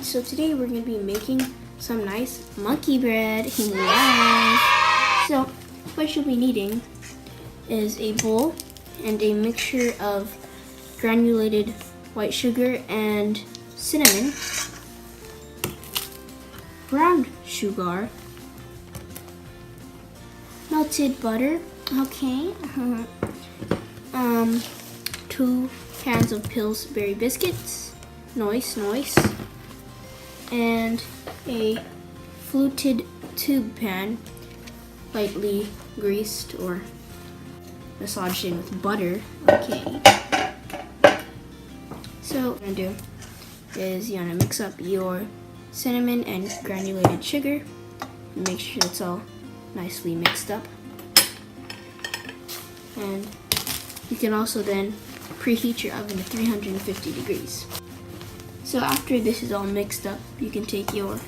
So today we're going to be making some nice monkey bread. Yeah. So what you'll be needing is a bowl and a mixture of granulated white sugar and cinnamon, brown sugar, melted butter, okay, 2 cans of Pillsbury biscuits, nice, and a fluted tube pan, lightly greased or massaged in with butter, okay. So what you're gonna do is you're gonna mix up your cinnamon and granulated sugar and make sure it's all nicely mixed up. And you can also then preheat your oven to 350 degrees. So after this is all mixed up, you can take your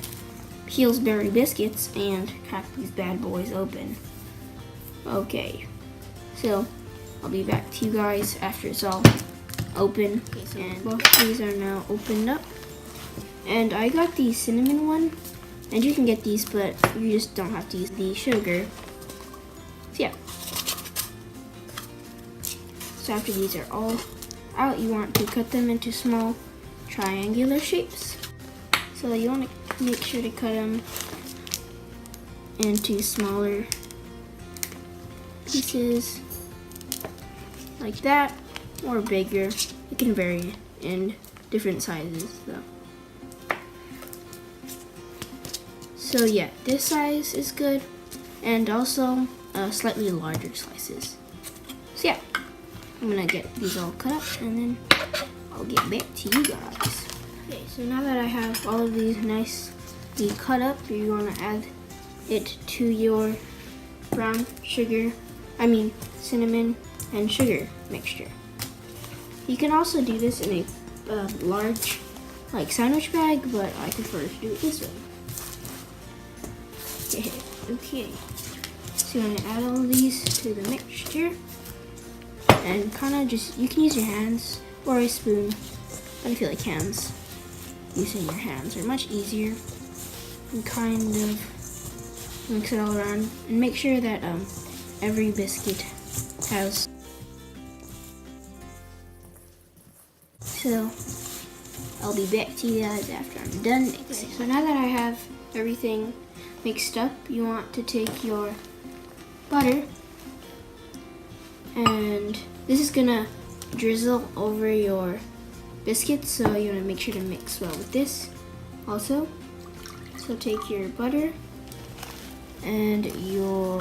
Pillsbury biscuits and crack these bad boys open. Okay, so I'll be back to you guys after it's all open. Okay, so and both of these are now opened up. And I got the cinnamon one, and you can get these, but you just don't have to use the sugar. So yeah. So after these are all out, you want to cut them into small triangular shapes. So you want to make sure to cut them into smaller pieces like that, or bigger. It can vary in different sizes though. So yeah, this size is good, and also slightly larger slices. So yeah, I'm gonna get these all cut up and then I'll get back to you guys. Okay, so now that I have all of these nicely cut up, you're gonna add it to your brown sugar, cinnamon and sugar mixture. You can also do this in a large sandwich bag, but I prefer to do it this way. Okay, so you're gonna add all of these to the mixture and kind of you can use your hands or a spoon, but I feel like using your hands are much easier, and kind of mix it all around and make sure that every biscuit has. So I'll be back to you guys after I'm done mixing. Okay, so now that I have everything mixed up, you want to take your butter, and this is gonna drizzle over your biscuits, so you want to make sure to mix well with this also. So take your butter and your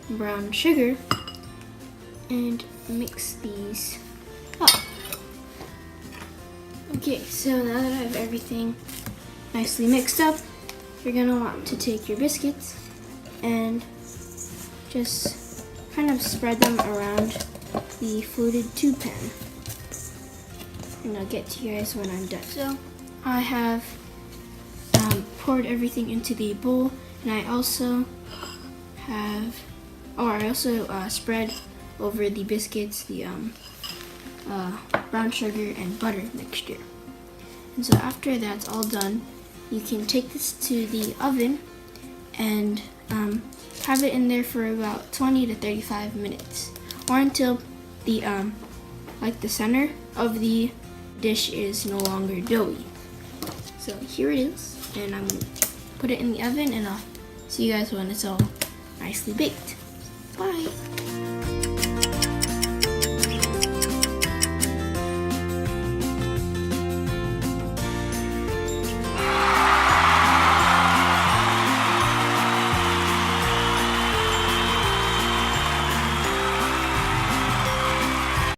brown sugar and mix these up. Okay, so now that I have everything nicely mixed up, you're gonna want to take your biscuits and just kind of spread them around the fluted tube pan. And I'll get to you guys when I'm done. So I have poured everything into the bowl, and I also spread over the biscuits the brown sugar and butter mixture. And so after that's all done, you can take this to the oven and have it in there for about 20 to 35 minutes, or until the the center of the dish is no longer doughy. So here it is, and I'm gonna put it in the oven, and I'll see you guys when it's all nicely baked. Bye.